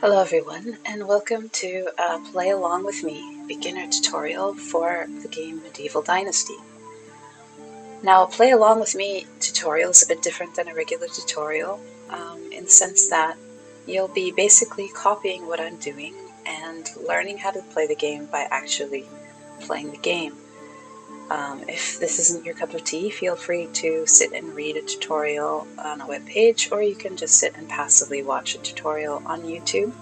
Hello everyone, and welcome to Play Along With Me beginner tutorial for the game Medieval Dynasty. Now, a Play Along With Me tutorial is a bit different than a regular tutorial in the sense that you'll be basically copying what I'm doing and learning how to play the game by actually playing the game. If this isn't your cup of tea, feel free to sit and read a tutorial on a web page, or you can just sit and passively watch a tutorial on YouTube.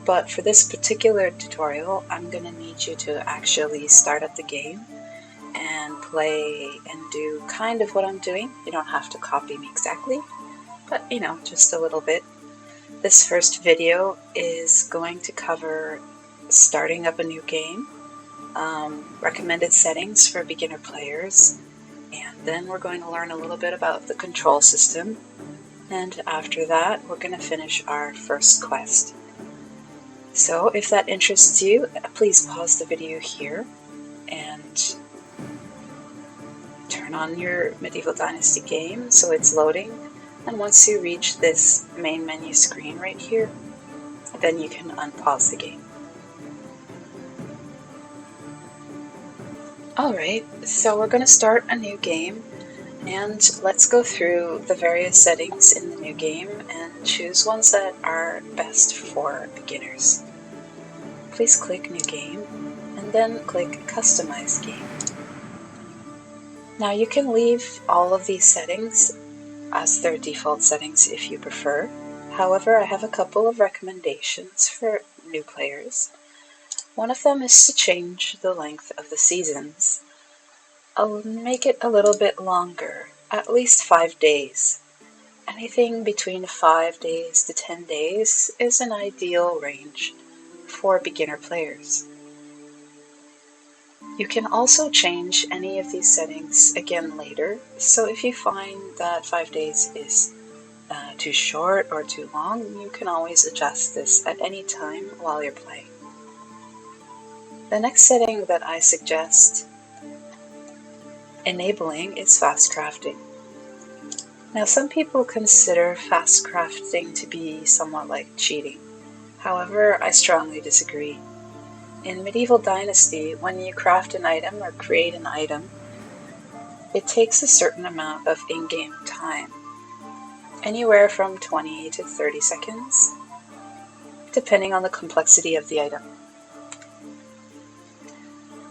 But for this particular tutorial, I'm going to need you to actually start up the game and play and do kind of what I'm doing. You don't have to copy me exactly, but just a little bit. This first video is going to cover starting up a new game, recommended settings for beginner players, and then we're going to learn a little bit about the control system, and after that we're going to finish our first quest. So if that interests you, please pause the video here and turn on your Medieval Dynasty game so it's loading, and once you reach this main menu screen right here, then you can unpause the game. Alright, so we're going to start a new game, and let's go through the various settings in the new game and choose ones that are best for beginners. Please click New Game, and then click Customize Game. Now you can leave all of these settings as their default settings if you prefer. However, I have a couple of recommendations for new players. One of them is to change the length of the seasons. I'll make it a little bit longer, at least 5 days. Anything between 5 days to 10 days is an ideal range for beginner players. You can also change any of these settings again later, so if you find that 5 days is too short or too long, you can always adjust this at any time while you're playing. The next setting that I suggest enabling is fast crafting. Now, some people consider fast crafting to be somewhat like cheating. However, I strongly disagree. In Medieval Dynasty, when you craft an item or create an item, it takes a certain amount of in-game time, anywhere from 20 to 30 seconds, depending on the complexity of the item.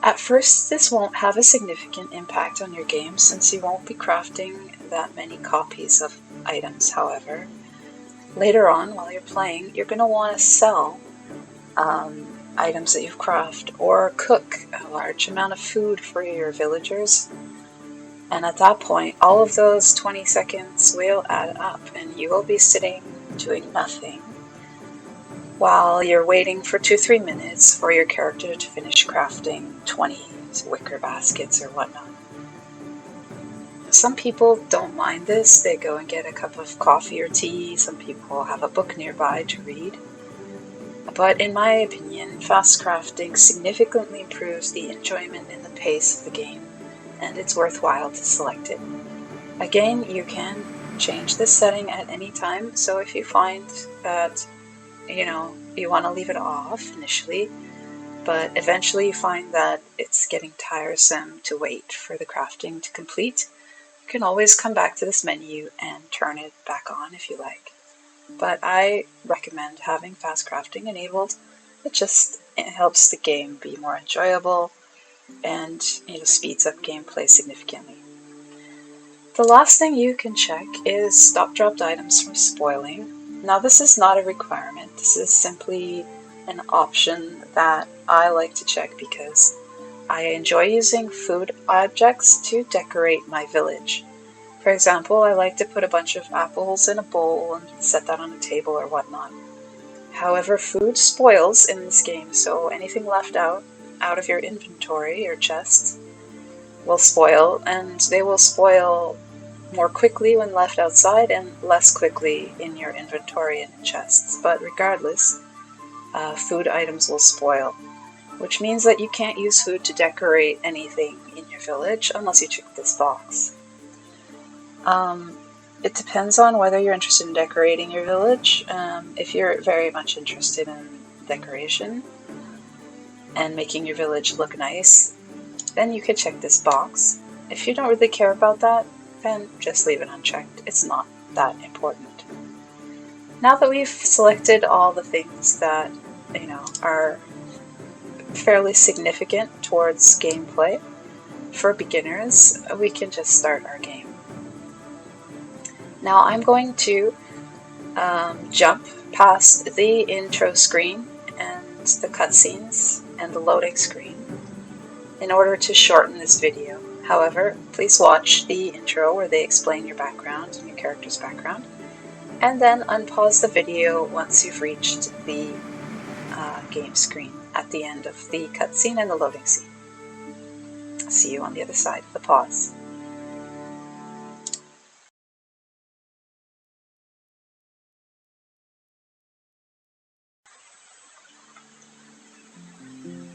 At first, this won't have a significant impact on your game since you won't be crafting that many copies of items. However, later on, while you're playing, you're going to want to sell items that you've crafted or cook a large amount of food for your villagers. And at that point, all of those 20 seconds will add up and you will be sitting doing nothing while you're waiting for 2-3 minutes for your character to finish crafting 20 wicker baskets or whatnot. Some people don't mind this. They go and get a cup of coffee or tea. Some people have a book nearby to read. But in my opinion, fast crafting significantly improves the enjoyment and the pace of the game, and it's worthwhile to select it. Again, you can change this setting at any time, so if you find that you want to leave it off initially, but eventually you find that it's getting tiresome to wait for the crafting to complete, you can always come back to this menu and turn it back on if you like. But I recommend having fast crafting enabled. It helps the game be more enjoyable and speeds up gameplay significantly. The last thing you can check is stop dropped items from spoiling. Now, this is not a requirement. This is simply an option that I like to check because I enjoy using food objects to decorate my village. For example, I like to put a bunch of apples in a bowl and set that on a table or whatnot. However, food spoils in this game, so anything left out of your inventory or chests will spoil, and they will spoil more quickly when left outside and less quickly in your inventory and chests. But regardless, food items will spoil, which means that you can't use food to decorate anything in your village unless you check this box. It depends on whether you're interested in decorating your village. If you're very much interested in decoration and making your village look nice, then you could check this box. If you don't really care about that, then just leave it unchecked. It's not that important. Now that we've selected all the things that, are fairly significant towards gameplay, for beginners, we can just start our game. Now I'm going to jump past the intro screen and the cutscenes and the loading screen in order to shorten this video. However, please watch the intro where they explain your background and your character's background, and then unpause the video once you've reached the game screen at the end of the cutscene and the loading scene. See you on the other side of the pause.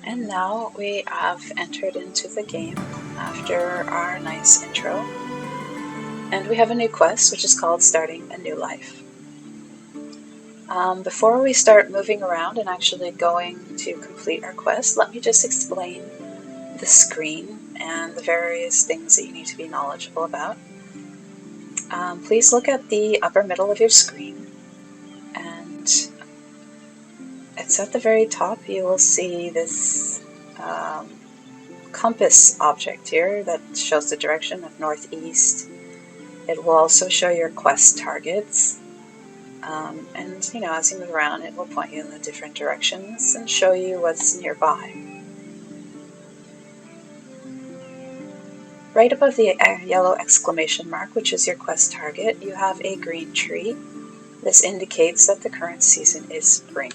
And now we have entered into the game after our nice intro. And we have a new quest, which is called Starting a New Life. Before we start moving around and actually going to complete our quest, let me just explain the screen and the various things that you need to be knowledgeable about. Please look at the upper middle of your screen, and it's at the very top. You will see this compass object here that shows the direction of northeast. It will also show your quest targets, and as you move around, it will point you in the different directions and show you what's nearby. Right above the yellow exclamation mark, which is your quest target, you have a green tree. This indicates that the current season is spring.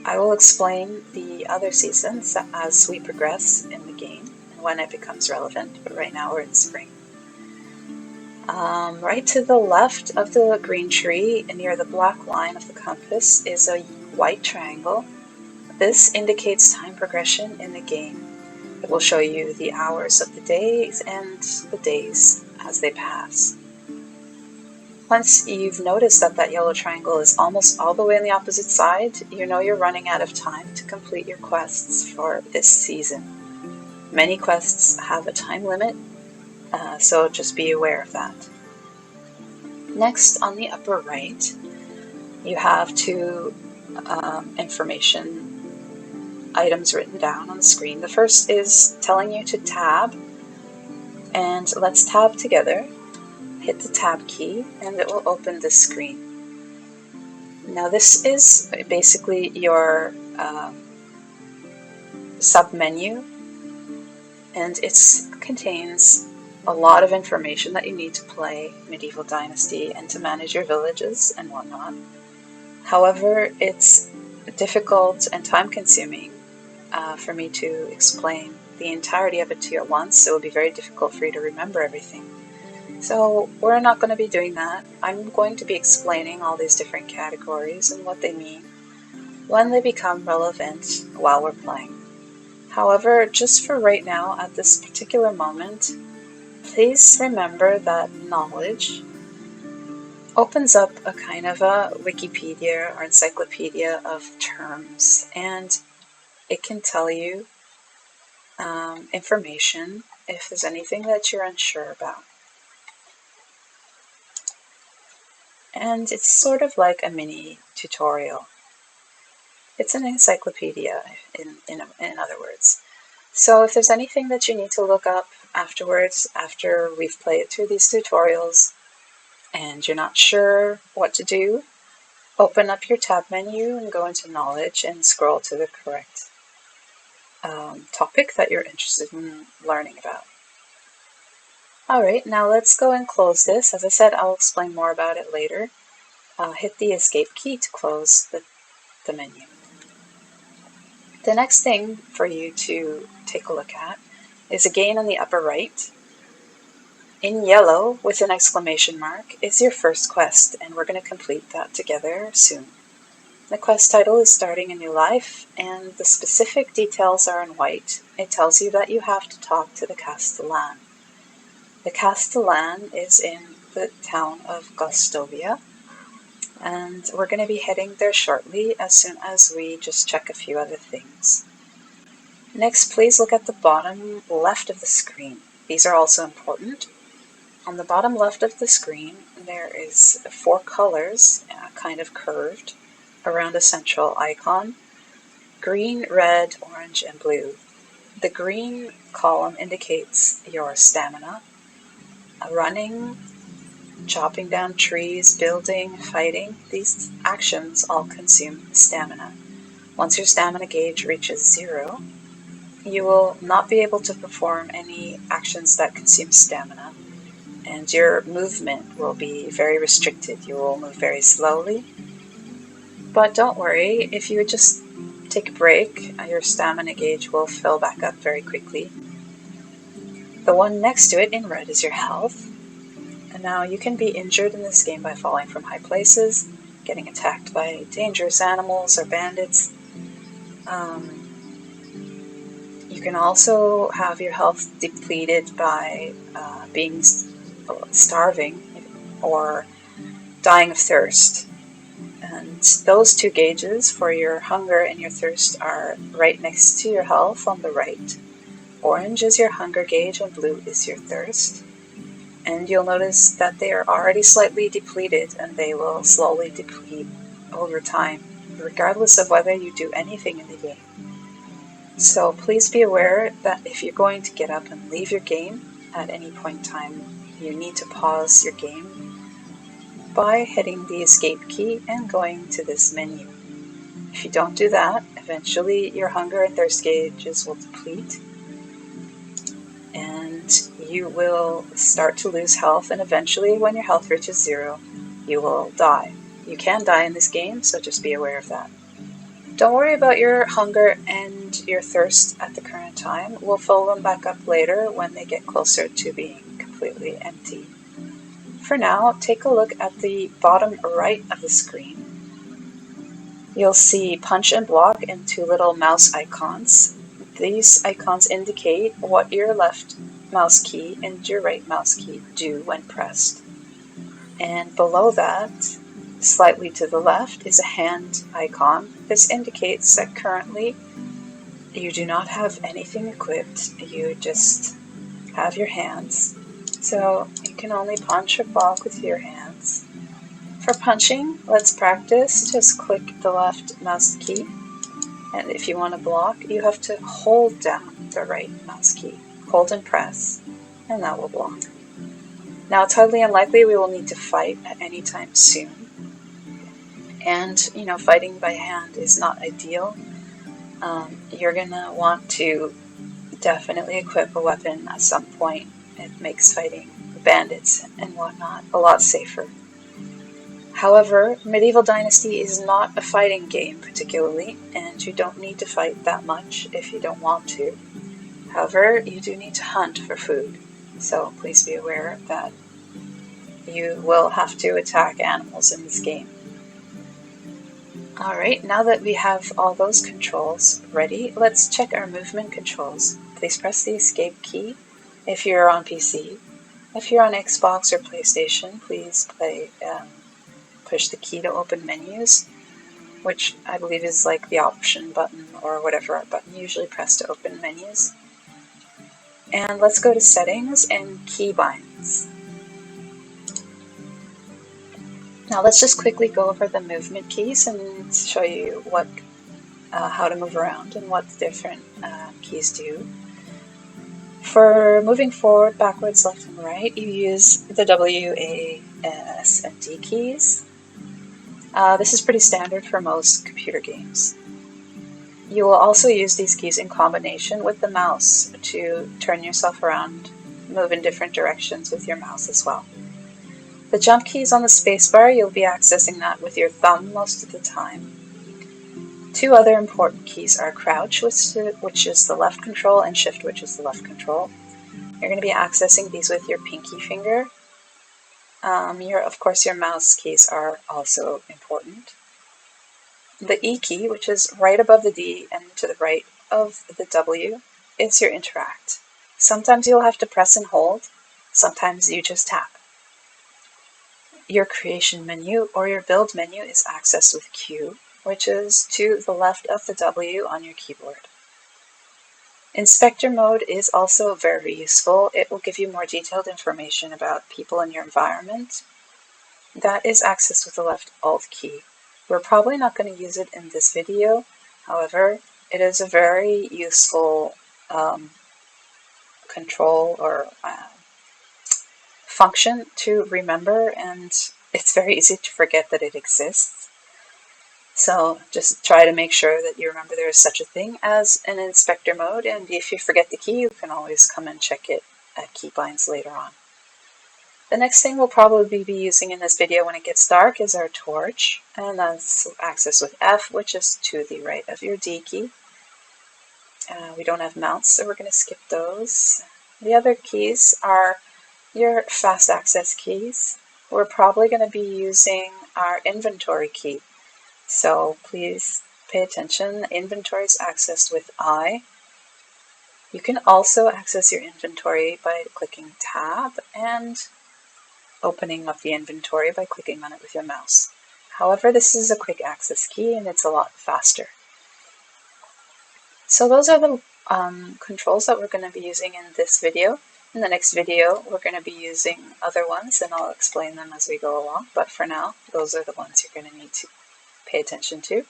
I will explain the other seasons as we progress in the game and when it becomes relevant, but right now we're in spring. Right to the left of the green tree, near the black line of the compass, is a white triangle. This indicates time progression in the game. It will show you the hours of the days and the days as they pass. Once you've noticed that yellow triangle is almost all the way on the opposite side, you know you're running out of time to complete your quests for this season. Many quests have a time limit, so just be aware of that. Next, on the upper right, you have two information items written down on the screen. The first is telling you to tab, and let's tab together. Hit the tab key and it will open this screen. Now this is basically your sub-menu, and it contains a lot of information that you need to play Medieval Dynasty and to manage your villages and whatnot. However, it's difficult and time-consuming for me to explain the entirety of it to you at once. It will be very difficult for you to remember everything. So we're not going to be doing that. I'm going to be explaining all these different categories and what they mean when they become relevant while we're playing. However, just for right now, at this particular moment, please remember that knowledge opens up a kind of a Wikipedia or encyclopedia of terms, and it can tell you information if there's anything that you're unsure about. And it's sort of like a mini tutorial. It's an encyclopedia, in other words. So if there's anything that you need to look up afterwards, after we've played through these tutorials, and you're not sure what to do, open up your tab menu and go into Knowledge and scroll to the correct topic that you're interested in learning about. Alright, now let's go and close this. As I said, I'll explain more about it later. Hit the escape key to close the menu. The next thing for you to take a look at is again on the upper right. In yellow with an exclamation mark is your first quest, and we're going to complete that together soon. The quest title is Starting a New Life, and the specific details are in white. It tells you that you have to talk to the Castellan. The Castellan is in the town of Gostovia, and we're going to be heading there shortly as soon as we just check a few other things. Next, please look at the bottom left of the screen. These are also important. On the bottom left of the screen, there is 4 colors, kind of curved, around a central icon: green, red, orange, and blue. The green column indicates your stamina. Running, chopping down trees, building, fighting, these actions all consume stamina. Once your stamina gauge reaches 0, you will not be able to perform any actions that consume stamina, and your movement will be very restricted. You will move very slowly. But don't worry, if you just take a break, your stamina gauge will fill back up very quickly. The one next to it in red is your health. And now you can be injured in this game by falling from high places, getting attacked by dangerous animals or bandits. You can also have your health depleted by being starving or dying of thirst. And those 2 gauges for your hunger and your thirst are right next to your health on the right. Orange is your hunger gauge and blue is your thirst. And you'll notice that they are already slightly depleted, and they will slowly deplete over time, regardless of whether you do anything in the game. So please be aware that if you're going to get up and leave your game at any point in time, you need to pause your game by hitting the escape key and going to this menu. If you don't do that, eventually your hunger and thirst gauges will deplete, and you will start to lose health, and eventually when your health reaches 0, you will die. You can die in this game, so just be aware of that. Don't worry about your hunger and your thirst at the current time. We'll fill them back up later when they get closer to being completely empty. For now, take a look at the bottom right of the screen. You'll see punch and block and 2 little mouse icons. These icons indicate what your left mouse key and your right mouse key do when pressed. And below that, slightly to the left, is a hand icon. This indicates that currently you do not have anything equipped. You just have your hands. So you can only punch or block with your hands. For punching, let's practice. Just click the left mouse key. And if you want to block, you have to hold down the right mouse key. Hold and press, and that will block. Now, it's highly unlikely we will need to fight at any time soon. And, fighting by hand is not ideal. You're going to want to definitely equip a weapon at some point. It makes fighting bandits and whatnot a lot safer. However, Medieval Dynasty is not a fighting game particularly, and you don't need to fight that much if you don't want to. However, you do need to hunt for food, so please be aware that you will have to attack animals in this game. Alright, now that we have all those controls ready, let's check our movement controls. Please press the escape key if you're on PC. If you're on Xbox or PlayStation, please push the key to open menus, which I believe is like the option button or whatever button you usually press to open menus. And let's go to settings and keybinds. Now let's just quickly go over the movement keys and show you how to move around and what the different keys do. For moving forward, backwards, left, and right, you use the W, A, S, and D keys. This is pretty standard for most computer games. You will also use these keys in combination with the mouse to turn yourself around, move in different directions with your mouse as well. The jump key is on the spacebar. You'll be accessing that with your thumb most of the time. 2 other important keys are crouch, which is the left control, and shift, which is the left control. You're going to be accessing these with your pinky finger. Of course, your mouse keys are also important. The E key, which is right above the D and to the right of the W, is your interact. Sometimes you'll have to press and hold, sometimes you just tap. your creation menu or your build menu is accessed with Q, which is to the left of the W on your keyboard. Inspector mode is also very useful. It will give you more detailed information about people in your environment. That is accessed with the left Alt key. We're probably not going to use it in this video. However, it is a very useful control or function to remember, and it's very easy to forget that it exists. So just try to make sure that you remember there is such a thing as an inspector mode, and if you forget the key, you can always come and check it at keybinds later on. The next thing we'll probably be using in this video when it gets dark is our torch, and that's accessed with F, which is to the right of your D key. We don't have mounts, so we're going to skip those. The other keys are your fast access keys. We're probably going to be using our inventory key. So please pay attention. Inventory is accessed with I. You can also access your inventory by clicking Tab and opening up the inventory by clicking on it with your mouse. However, this is a quick access key and it's a lot faster. So those are the controls that we're going to be using in this video. In the next video, we're going to be using other ones and I'll explain them as we go along. But for now, those are the ones you're going to need to pay attention to.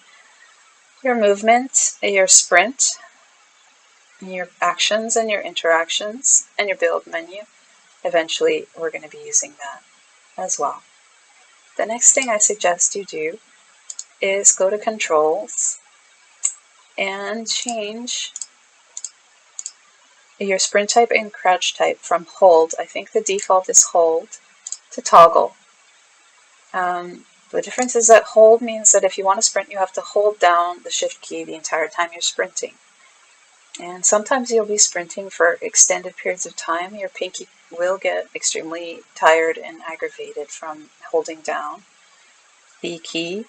Your movement, your sprint, your actions and your interactions, and your build menu. Eventually, we're going to be using that as well. The next thing I suggest you do is go to Controls and change your sprint type and crouch type from hold, I think the default is hold, to toggle. The difference is that hold means that if you want to sprint, you have to hold down the shift key the entire time you're sprinting. And sometimes you'll be sprinting for extended periods of time. Your pinky will get extremely tired and aggravated from holding down the key.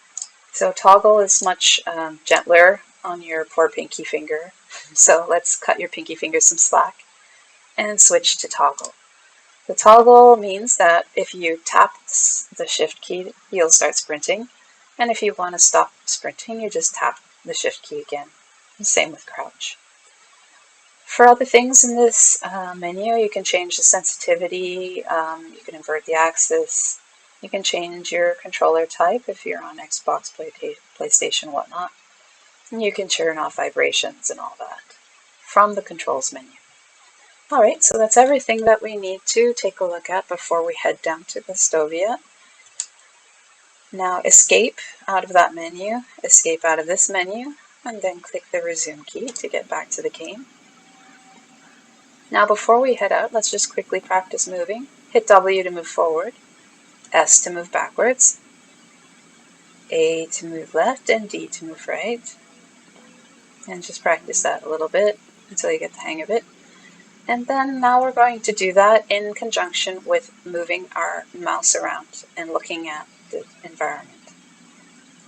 So toggle is much gentler on your poor pinky finger. So let's cut your pinky finger some slack and switch to toggle. The toggle means that if you tap the shift key, you'll start sprinting. And if you want to stop sprinting, you just tap the shift key again. Same with crouch. For other things in this menu, you can change the sensitivity, you can invert the axis, you can change your controller type if you're on Xbox, PlayStation, whatnot. And you can turn off vibrations and all that from the controls menu. Alright, so that's everything that we need to take a look at before we head down to Gustovia. Now escape out of that menu, escape out of this menu, and then click the resume key to get back to the game. Now before we head out, let's just quickly practice moving. Hit W to move forward, S to move backwards, A to move left, and D to move right. And just practice that a little bit until you get the hang of it. And then now we're going to do that in conjunction with moving our mouse around and looking at the environment.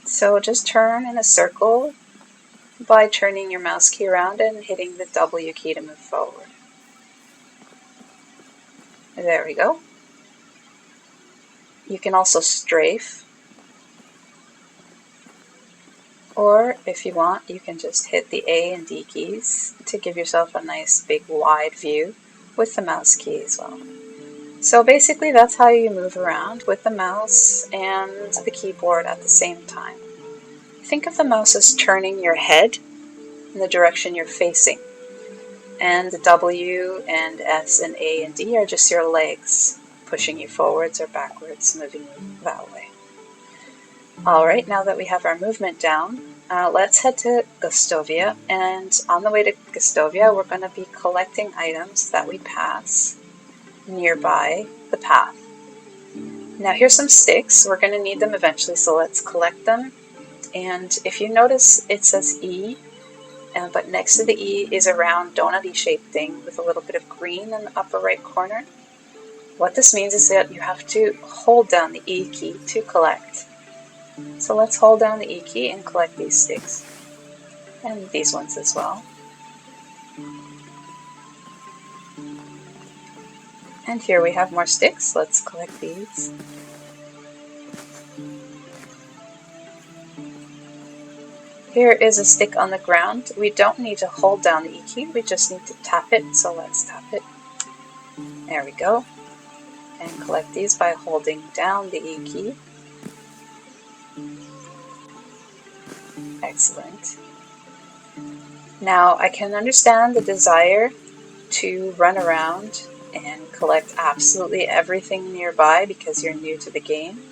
So just turn in a circle by turning your mouse key around and hitting the W key to move forward. There we go. You can also strafe, or if you want, you can just hit the A and D keys to give yourself a nice big wide view with the mouse key as well. So basically that's how you move around with the mouse and the keyboard at the same time. Think of the mouse as turning your head in the direction you're facing, and the W and S and A and D are just your legs pushing you forwards or backwards, moving you that way. Alright, now that we have our movement down, let's head to Gustovia, and on the way to Gustovia we're going to be collecting items that we pass nearby the path. Now here's some sticks. We're going to need them eventually, so let's collect them. And if you notice, it says E, but next to the E is a round donut-y shaped thing with a little bit of green in the upper right corner. What this means is that you have to hold down the E key to collect. So let's hold down the E key and collect these sticks. And these ones as well. And here we have more sticks. Let's collect these. Here is a stick on the ground. We don't need to hold down the E key, we just need to tap it, so let's tap it. There we go. And collect these by holding down the E key. Excellent. Now I can understand the desire to run around and collect absolutely everything nearby because you're new to the game.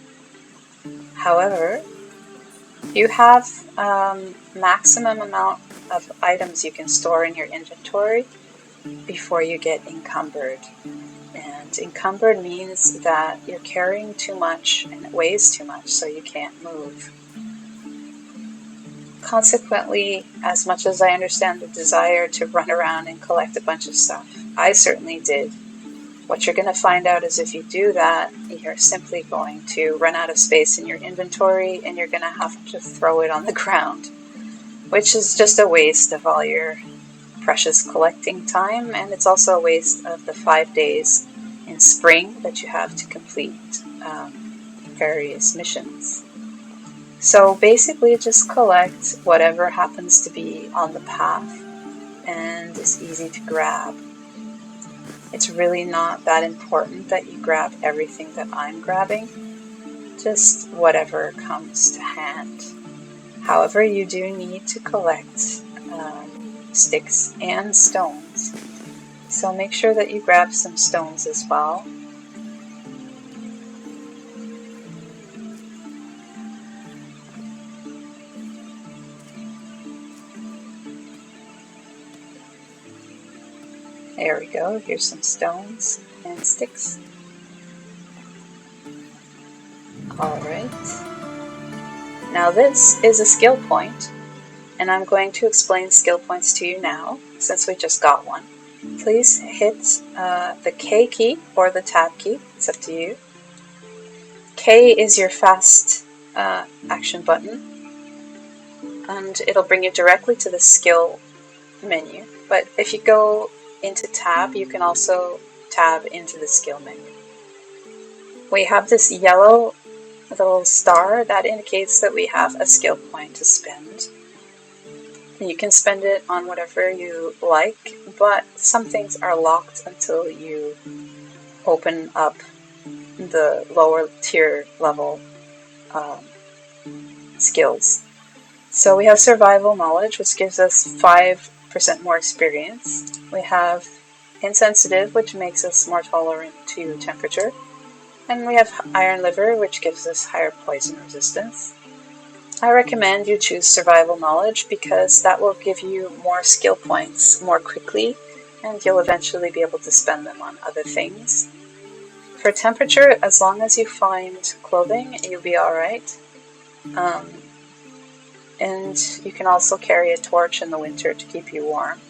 However, you have maximum amount of items you can store in your inventory before you get encumbered. And encumbered means that you're carrying too much and it weighs too much, so you can't move. Consequently, as much as I understand the desire to run around and collect a bunch of stuff, I certainly did. What you're going to find out is if you do that, you're simply going to run out of space in your inventory and you're going to have to throw it on the ground, which is just a waste of all your precious collecting time, and it's also a waste of the 5 days in spring that you have to complete various missions. So basically just collect whatever happens to be on the path and is easy to grab. It's really not that important that you grab everything that I'm grabbing, just whatever comes to hand. However, you do need to collect sticks and stones, so make sure that you grab some stones as well. There we go, here's some stones and sticks. Alright, now this is a skill point, and I'm going to explain skill points to you now, since we just got one. Please hit the K key or the tab key, it's up to you. K is your fast action button, and it'll bring you directly to the skill menu. But if you go into tab, you can also tab into the skill menu. We have this yellow little star that indicates that we have a skill point to spend. You can spend it on whatever you like, but some things are locked until you open up the lower tier level skills. So we have survival knowledge, which gives us 5% more experience. We have insensitive, which makes us more tolerant to temperature. And we have iron liver, which gives us higher poison resistance. I recommend you choose survival knowledge because that will give you more skill points more quickly, and you'll eventually be able to spend them on other things. For temperature, as long as you find clothing, you'll be alright. And you can also carry a torch in the winter to keep you warm.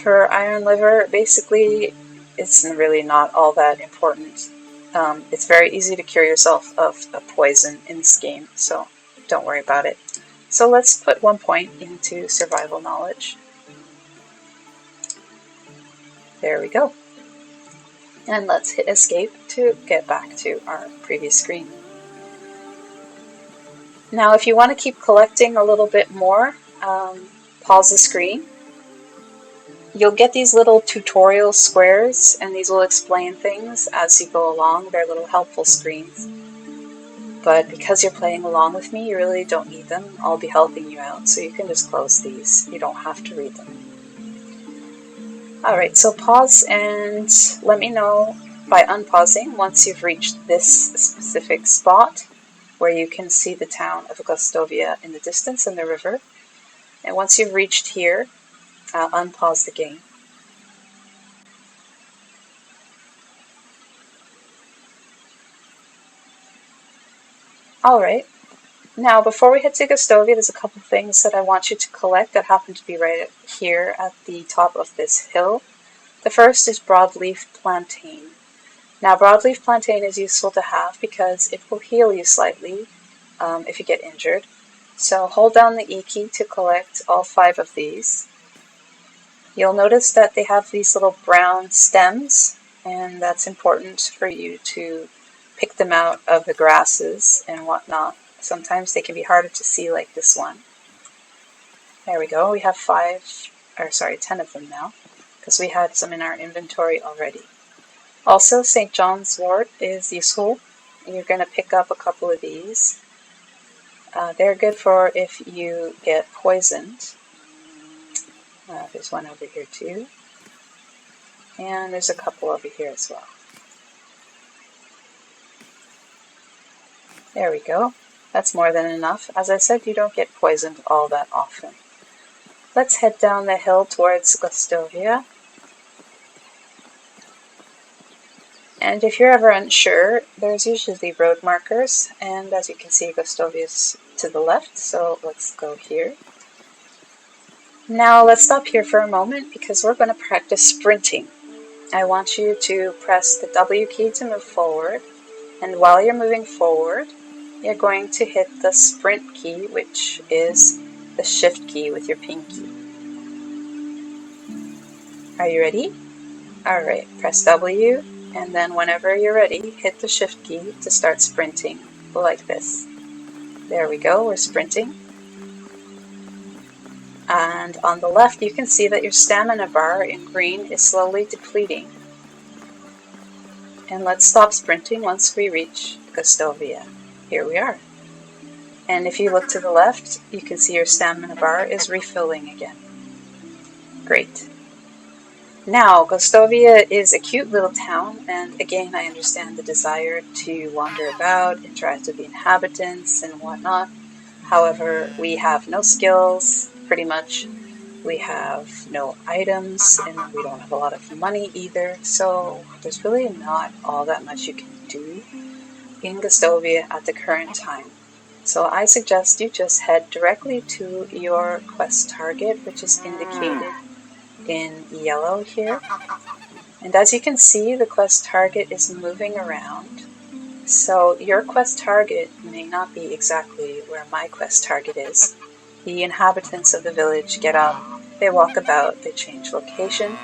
For iron liver, basically, it's really not all that important. It's very easy to cure yourself of a poison in this game, so don't worry about it. So let's put 1 point into survival knowledge. There we go. And let's hit escape to get back to our previous screen. Now if you want to keep collecting a little bit more, pause the screen. You'll get these little tutorial squares, and these will explain things as you go along. They're little helpful screens. But because you're playing along with me, you really don't need them. I'll be helping you out, so you can just close these. You don't have to read them. Alright, so pause and let me know by unpausing once you've reached this specific spot where you can see the town of Gostovia in the distance and the river. And once you've reached here, I'll unpause the game. Alright, now before we head to Gostovia, there's a couple things that I want you to collect that happen to be right here at the top of this hill. The first is broadleaf plantain. Now broadleaf plantain is useful to have because it will heal you slightly if you get injured. So hold down the E key to collect all 5 of these. You'll notice that they have these little brown stems, and that's important for you to pick them out of the grasses and whatnot. Sometimes they can be harder to see like this one. There we go. We have 10 of them now, because we had some in our inventory already. Also, St. John's wort is useful. You're going to pick up a couple of these. They're good for if you get poisoned. There's one over here too. And there's a couple over here as well. There we go. That's more than enough. As I said, you don't get poisoned all that often. Let's head down the hill towards Gostovia. And if you're ever unsure, there's usually road markers, and as you can see, Gostovia is to the left, so let's go here. Now let's stop here for a moment because we're going to practice sprinting. I want you to press the W key to move forward, and while you're moving forward, you're going to hit the sprint key, which is the shift key with your pinky. Are you ready? Alright, press W, and then whenever you're ready, hit the shift key to start sprinting, like this. There we go, we're sprinting. And on the left, you can see that your stamina bar in green is slowly depleting. And let's stop sprinting once we reach Gostovia. Here we are. And if you look to the left, you can see your stamina bar is refilling again. Great. Now, Gostovia is a cute little town, and again, I understand the desire to wander about, interact with the inhabitants and whatnot. However, we have no skills, pretty much. We have no items, and we don't have a lot of money either, so there's really not all that much you can do in Gostovia at the current time. So I suggest you just head directly to your quest target, which is indicated in yellow here. And as you can see, the quest target is moving around. So your quest target may not be exactly where my quest target is. The inhabitants of the village get up, they walk about, they change location.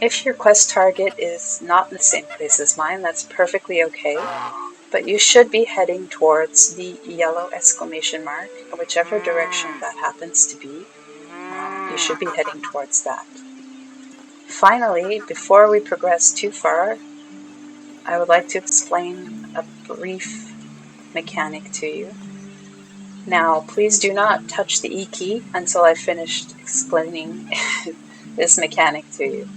If your quest target is not in the same place as mine, that's perfectly okay. But you should be heading towards the yellow exclamation mark, whichever direction that happens to be. You should be heading towards that. Finally, before we progress too far, I would like to explain a brief mechanic to you. Now, please do not touch the E key until I've finished explaining this mechanic to you.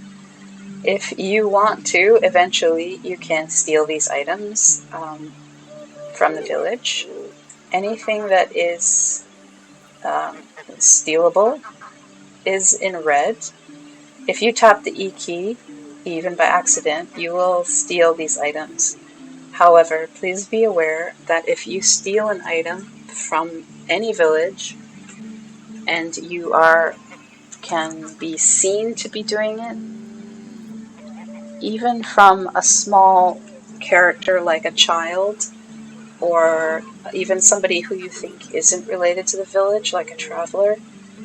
If you want to, eventually you can steal these items from the village. Anything that is stealable is in red. If you tap the E key, even by accident, you will steal these items. However, please be aware that if you steal an item from any village and you can be seen to be doing it, even from a small character like a child, or even somebody who you think isn't related to the village, like a traveler,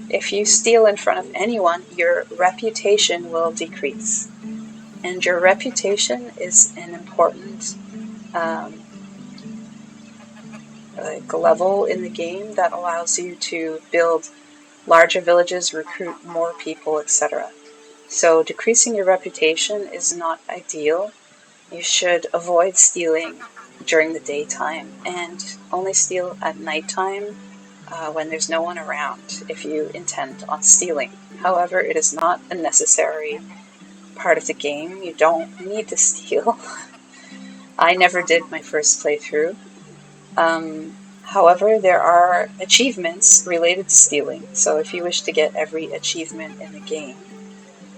if you steal in front of anyone, your reputation will decrease. And your reputation is an important level in the game that allows you to build larger villages, recruit more people, etc. So decreasing your reputation is not ideal. You should avoid stealing during the daytime and only steal at nighttime when there's no one around if you intend on stealing. However, it is not a necessary part of the game. You don't need to steal. I never did my first playthrough. However, there are achievements related to stealing, so if you wish to get every achievement in the game,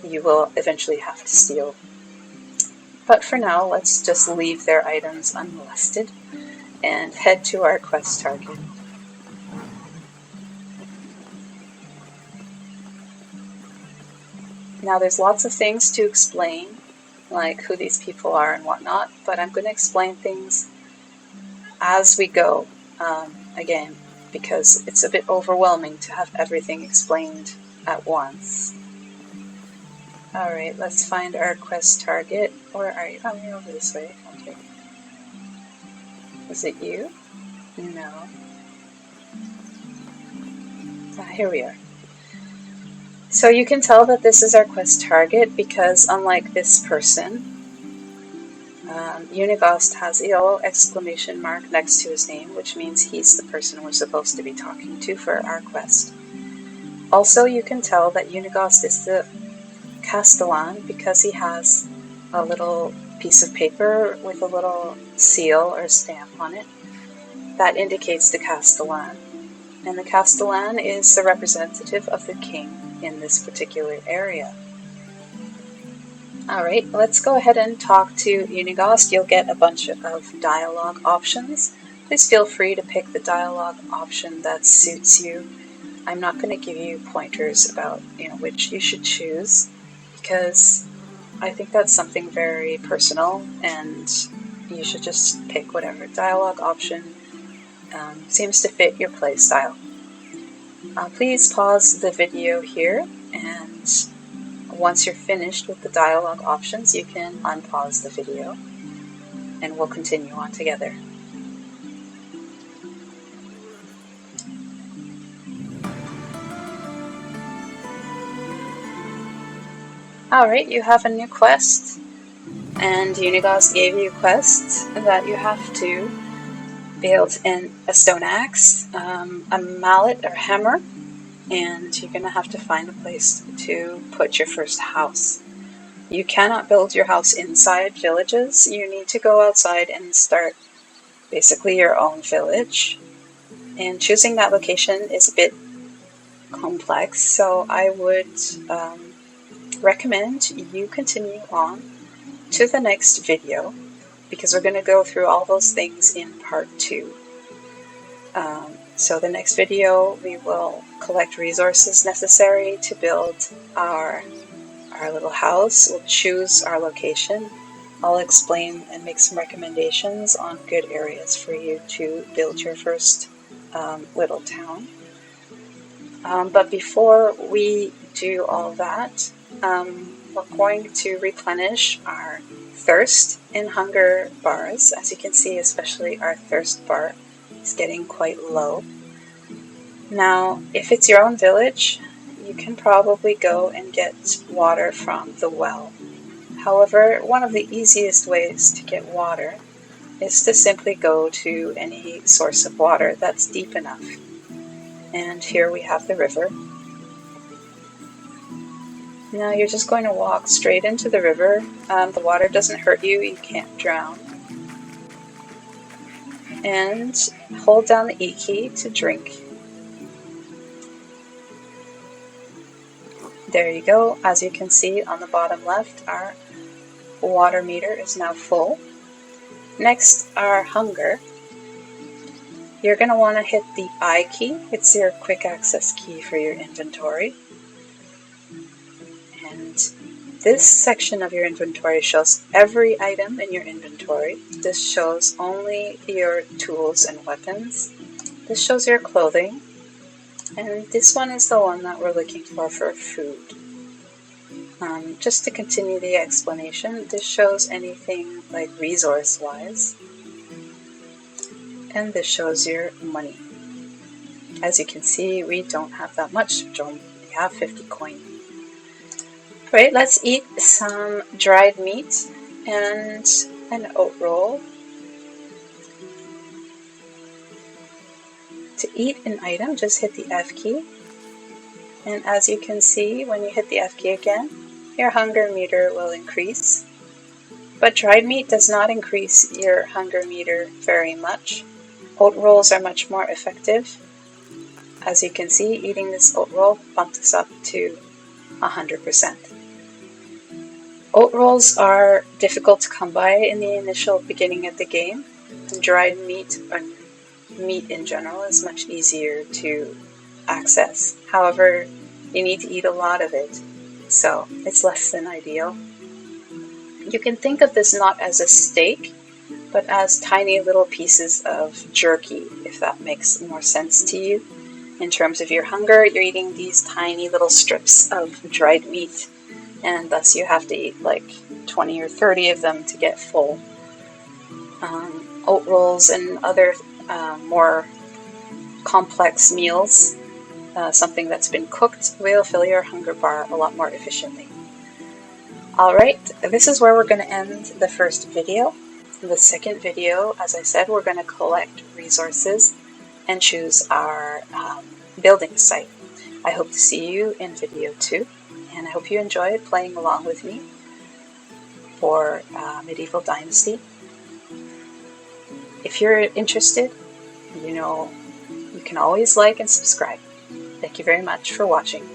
you will eventually have to steal. But for now, let's just leave their items unmolested and head to our quest target. Now there's lots of things to explain, like who these people are and whatnot, but I'm going to explain things as we go, again, because it's a bit overwhelming to have everything explained at once. Alright, let's find our quest target. Or are you coming over this way? Okay. Is it you? No. Here we are. So you can tell that this is our quest target because unlike this person, Unigost has a yellow exclamation mark next to his name, which means he's the person we're supposed to be talking to for our quest. Also, you can tell that Unigost is the Castellan because he has a little piece of paper with a little seal or stamp on it that indicates the Castellan. And the Castellan is the representative of the king in this particular area. Alright, let's go ahead and talk to Unigost. You'll get a bunch of dialogue options. Please feel free to pick the dialogue option that suits you. I'm not going to give you pointers about which you should choose, because I think that's something very personal, and you should just pick whatever dialogue option seems to fit your play style. Please pause the video here, and once you're finished with the dialogue options, you can unpause the video, and we'll continue on together. Alright, you have a new quest, and Unigost gave you a quest that you have to build a stone axe, a mallet or hammer, and you're going to have to find a place to put your first house. You cannot build your house inside villages. You need to go outside and start basically your own village. And choosing that location is a bit complex, so I would recommend you continue on to the next video, because we're going to go through all those things in part 2. So the next video we will collect resources necessary to build our little house. We'll choose our location. I'll explain and make some recommendations on good areas for you to build your first little town. But before we do all that, we're going to replenish our thirst and hunger bars. As you can see, especially our thirst bar is getting quite low. Now, if it's your own village, you can probably go and get water from the well. However, one of the easiest ways to get water is to simply go to any source of water that's deep enough. And here we have the river. Now you're just going to walk straight into the river. The water doesn't hurt you, you can't drown. And hold down the E key to drink. There you go. As you can see on the bottom left, our water meter is now full. Next, our hunger. You're going to want to hit the I key. It's your quick access key for your inventory. And this section of your inventory shows every item in your inventory. This shows only your tools and weapons. This shows your clothing. And this one is the one that we're looking for food. Just to continue the explanation, this shows anything like resource-wise. And this shows your money. As you can see, we don't have that much. We have 50 coin. Alright, let's eat some dried meat and an oat roll. To eat an item, just hit the F key. And as you can see, when you hit the F key again, your hunger meter will increase. But dried meat does not increase your hunger meter very much. Oat rolls are much more effective. As you can see, eating this oat roll bumped us up to 100%. Oat rolls are difficult to come by in the initial beginning of the game. And dried meat, or meat in general, is much easier to access. However, you need to eat a lot of it, so it's less than ideal. You can think of this not as a steak, but as tiny little pieces of jerky, if that makes more sense to you. In terms of your hunger, you're eating these tiny little strips of dried meat, and thus you have to eat like 20 or 30 of them to get full. Oat rolls and other more complex meals something that's been cooked will fill your hunger bar a lot more efficiently. Alright, this is where we're going to end the first video. In the second video, as I said, we're going to collect resources and choose our building site. I hope to see you in video 2, and I hope you enjoyed playing along with me for Medieval Dynasty. If you're interested, you can always like and subscribe. Thank you very much for watching.